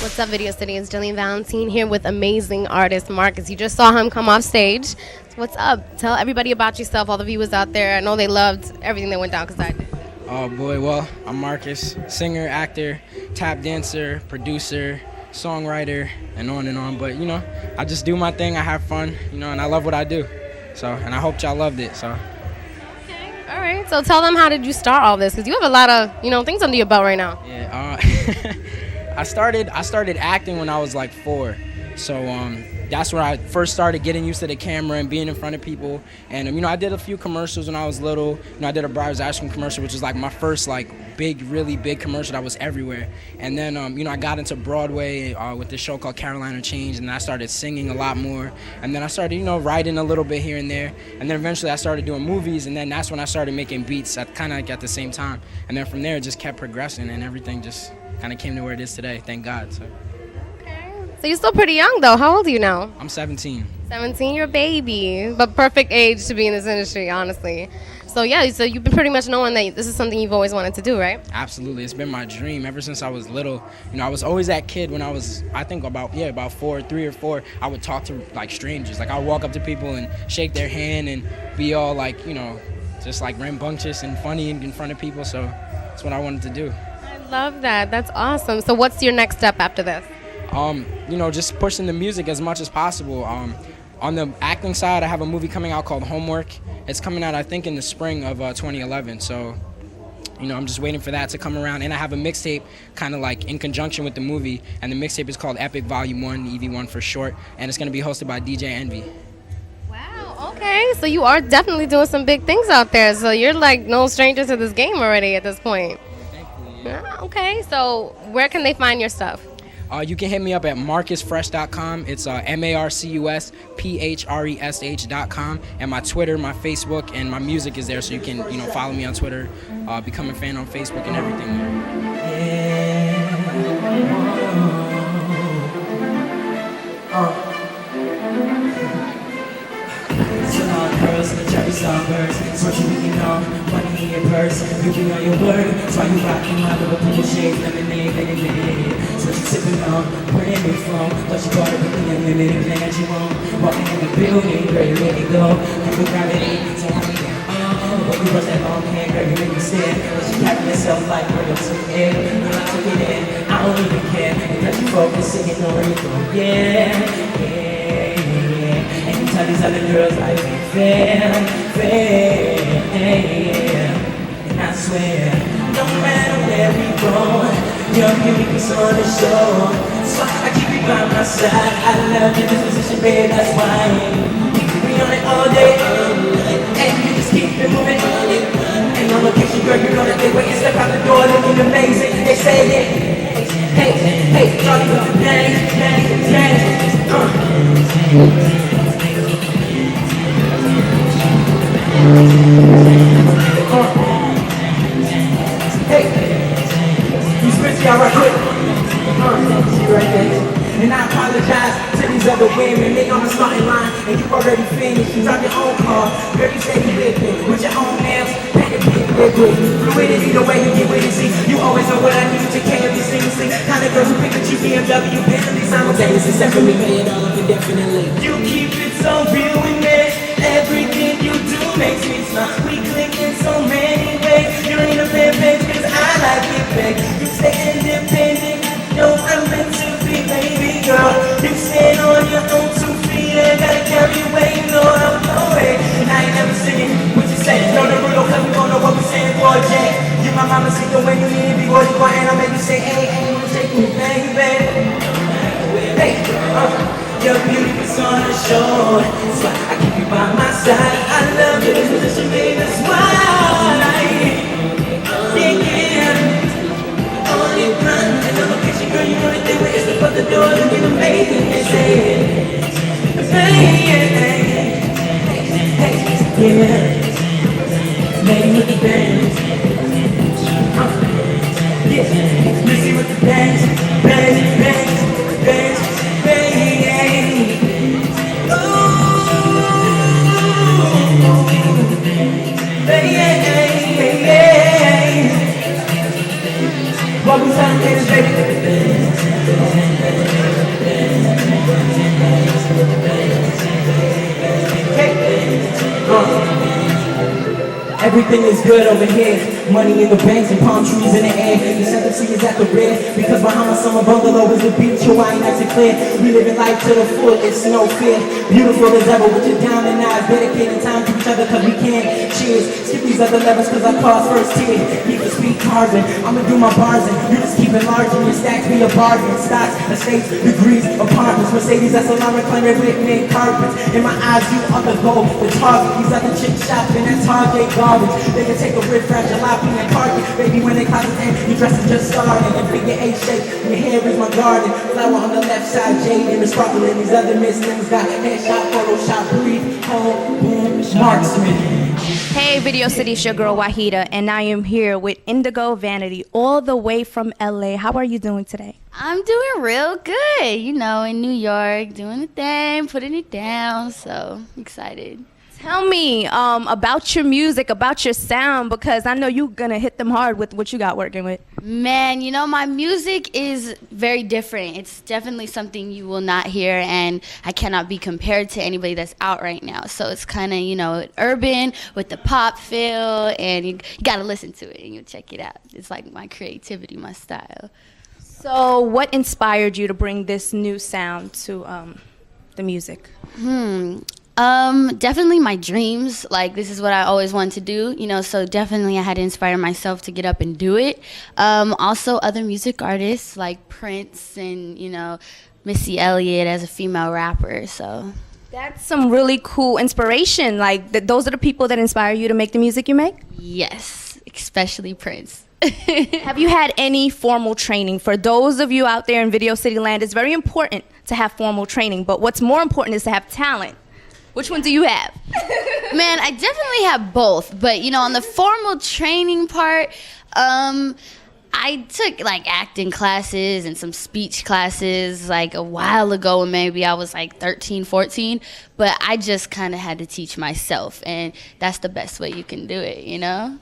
What's up, Videocity? It's Jillian Valentine here with amazing artist Marcus. You just saw him come off stage. So what's up? Tell everybody about yourself, all the viewers out there. I know they loved everything that went down because I did. Oh boy, well, I'm Marcus, singer, actor, tap dancer, producer, songwriter, and on. But, you know, I just do my thing, I have fun, you know, and I love what I do. So, and I hope y'all loved it, so. Okay, all right. So tell them, how did you start all this? Because you have a lot of, you know, things under your belt right now. Yeah, I started acting when I was like 4. So that's where I first started getting used to the camera and being in front of people. And you know, I did a few commercials when I was little. You know, I did a BARZ ice cream commercial, which was like my first like really big commercial that was everywhere. And then you know, I got into Broadway with this show called Carolina Change, and I started singing a lot more. And then I started, you know, writing a little bit here and there. And then eventually I started doing movies, and then that's when I started making beats at kind of like at the same time. And then from there it just kept progressing, and everything just kind of came to where it is today. Thank God. So. So you're still pretty young, though. How old are you now? I'm 17. 17, you're a baby, but perfect age to be in this industry, honestly. So yeah, so you've been pretty much knowing that this is something you've always wanted to do, right? Absolutely, it's been my dream ever since I was little. You know, I was always that kid when I was, I think about 3 or 4. I would talk to like strangers. Like I would walk up to people and shake their hand and be all like, you know, just like rambunctious and funny in front of people. So that's what I wanted to do. I love that. That's awesome. So what's your next step after this? You know, just pushing the music as much as possible. On the acting side, I have a movie coming out called Homework. It's coming out, I think, in the spring of 2011. So, you know, I'm just waiting for that to come around. And I have a mixtape kind of like in conjunction with the movie. And the mixtape is called Epic Volume 1, EV1 for short. And it's going to be hosted by DJ Envy. Wow, okay. So you are definitely doing some big things out there. So you're like no stranger to this game already at this point. Thankfully, yeah. Okay, so where can they find your stuff? You can hit me up at marcuspphresh.com. It's MARCUSPHRESH.com. And my Twitter, my Facebook, and my music is there, so you can, you know, follow me on Twitter, become a fan on Facebook and everything. Girls, cherry starbirds, what you really know, money in your purse, you be on your word, that's why you rockin' my little purple shades, lemonade, lemonade, that's what you sippin' on, where it from, but you bought it with the unlimited plan that you want, walking in the building, girl, you make it go, you can gravity, so I mean, but you brush that long hair, girl, you make me stare, but you carry yourself like where you took it, girl, I took it in, I don't even care, because you focus, singing on where you go, yeah. Tell these other girls I ain't fair, and I swear, no matter where we go, your beauty is on the show. So I keep you by my side. I love you, this position, babe, that's why you can be on it all day, and you just keep it moving on it. And on location, girl, you know that they wait and step out the door looking amazing. They say it, hey, Charlie with the bang. Hey, you switch y'all right quick. Right there. And I apologize to these other women. They on the starting line, and you already finished. You drive your own car, girl, you say you live it with your own nails. Paint it big, fluidity, the way you get with it. See, you always know what I need to carry seriously. Kind of girls who pick a cheap BMW, Bentley, simultaneously, separately, pay it all up indefinitely. You keep it so real with me. Everything you do makes me smile. We click in so many ways. You don't need a fan page, cause I like it big. You stay independent, know I'm meant to be, baby girl. You stand on your own 2 feet and gotta carry your weight, no, I'm no way. And I ain't never singing what you say. No, the real, cause we gon' know what we saying, boy, Jay. You my mama, see the way you need it, before you go and I'll make you say, hey, hey, you take me, baby. Hey, your beauty is on the show, so I keep you by my side. I love you, this position, baby, that's why on your grind, and on location, girl, you know that they wait, step out the door, looking amazing, and say yeah, maybe with the bands, yeah, busy with the bands, What we trying to get is baby. Everything is good over here. Money in the banks and palm trees in the air. The center sea is at the rear. Because behind my summer bungalow is the beach. Your wine nice and clear. We living life to the full, it's no fear. Beautiful as ever with your down and eyes. Dedicating time to each other cause we can. Cheers. Skip these other levels cause I cause first tier. Keep the speed carving. I'ma do my bars and you just keep enlarging. Your stacks be a bargain. Stocks, estates, degrees, apartments. Mercedes, that's a lot of reclaimer with mid carpets. In my eyes, you are the goal. The target. These other chicks shopping at Target garbage. They can take a riff, fragile, jalopy and park it. Baby, when they clock it in, your dress is just starting. And figure 8 shape, your hair is my garden. Flower on the left side, jade and the sparkle. And these other mislings got headshot, Photoshop, brief, home, boom, marksman. Hey, Videocity, it's your girl Wahida, and I am here with Indigo Vanity, all the way from LA. How are you doing today? I'm doing real good, you know, in New York, doing the thing, putting it down, so excited. Tell me about your music, about your sound, because I know you're going to hit them hard with what you got working with. Man, you know, my music is very different. It's definitely something you will not hear, and I cannot be compared to anybody that's out right now. So it's kind of, you know, urban with the pop feel, and you got to listen to it and you check it out. It's like my creativity, my style. So what inspired you to bring this new sound to the music? Definitely my dreams. Like, this is what I always wanted to do, you know, so definitely I had to inspire myself to get up and do it. Also other music artists like Prince and, you know, Missy Elliott as a female rapper, so. That's some really cool inspiration. Like, those are the people that inspire you to make the music you make? Yes, especially Prince. Have you had any formal training? For those of you out there in Videocity land, it's very important to have formal training, but what's more important is to have talent. Which one do you have? Man, I definitely have both, but you know, on the formal training part, I took like acting classes and some speech classes like a while ago when maybe I was like 13, 14, but I just kind of had to teach myself, and that's the best way you can do it, you know?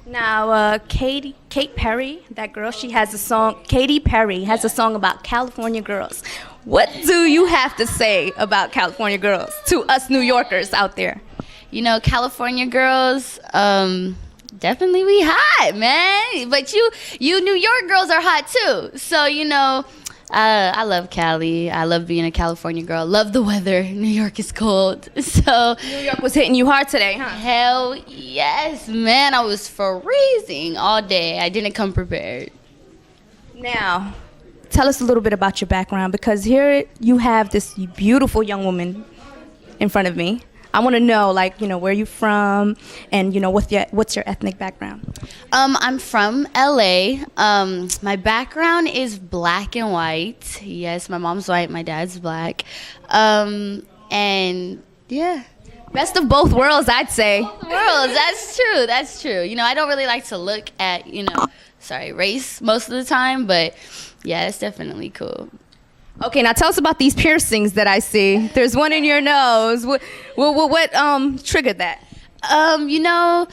Now, Kate Perry, that girl, she has a song, Katy Perry has a song about California girls. What do you have to say about California girls to us New Yorkers out there? You know, California girls, definitely we hot, man. But you New York girls are hot too. So, you know, I love Cali. I love being a California girl. Love the weather. New York is cold. So New York was hitting you hard today, huh? Hell yes, man. I was freezing all day. I didn't come prepared. Now, tell us a little bit about your background, because here you have this beautiful young woman in front of me. I want to know, like, you know, where you from, and you know, what's your ethnic background? I'm from LA. My background is black and white. Yes, my mom's white, my dad's black. And yeah. Best of both worlds, I'd say. Both worlds, that's true, that's true. You know, I don't really like to look at, you know, race most of the time, but yeah, it's definitely cool. Okay, now tell us about these piercings that I see. There's one in your nose. What triggered that? You know,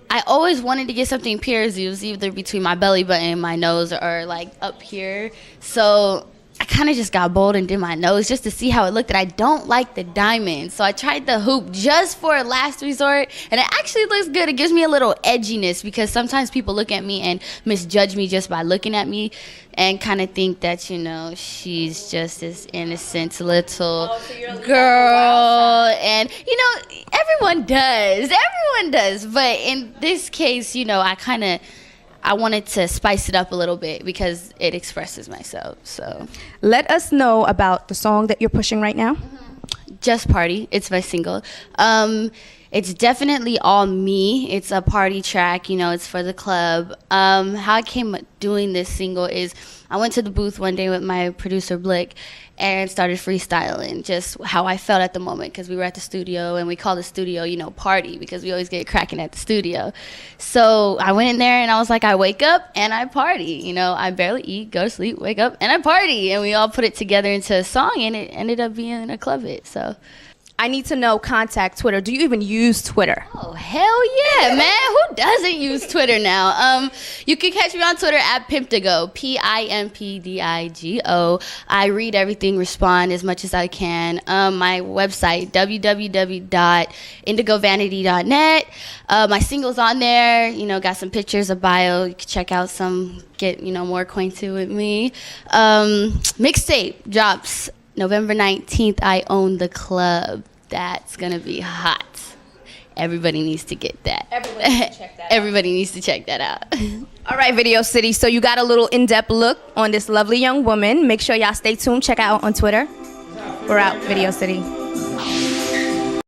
I always wanted to get something pierced. It was either between my belly button and my nose, or like up here. So I kind of just got bold and did my nose just to see how it looked, and I don't like the diamond. So I tried the hoop just for a last resort, and it actually looks good. It gives me a little edginess, because sometimes people look at me and misjudge me just by looking at me and kind of think that, you know, she's just this innocent little girl. And, you know, everyone does. But in this case, you know, I wanted to spice it up a little bit because it expresses myself, so. Let us know about the song that you're pushing right now. Just Party, it's my single. It's definitely all me. It's a party track, you know, it's for the club. How I came doing this single is I went to the booth one day with my producer Blick and started freestyling just how I felt at the moment, because we were at the studio, and we call the studio, you know, party, because we always get cracking at the studio. So I went in there and I was like, I wake up and I party, you know, I barely eat, go to sleep, wake up and I party, and we all put it together into a song, and it ended up being a club hit, so. I need to know contact Twitter. Do you even use Twitter? Oh, hell yeah, man. Who doesn't use Twitter now? You can catch me on Twitter at Pimpdigo, Pimpdigo. I read everything, respond as much as I can. My website, www.indigovanity.net. My single's on there. You know, got some pictures, a bio. You can check out some, get, you know, more acquainted with me. Mixtape drops November 19th, I Own the Club. That's going to be hot. Everybody needs to get that. Everybody needs to check that out. All right, Video City. So you got a little in-depth look on this lovely young woman. Make sure y'all stay tuned. Check out on Twitter. We're out, Video City.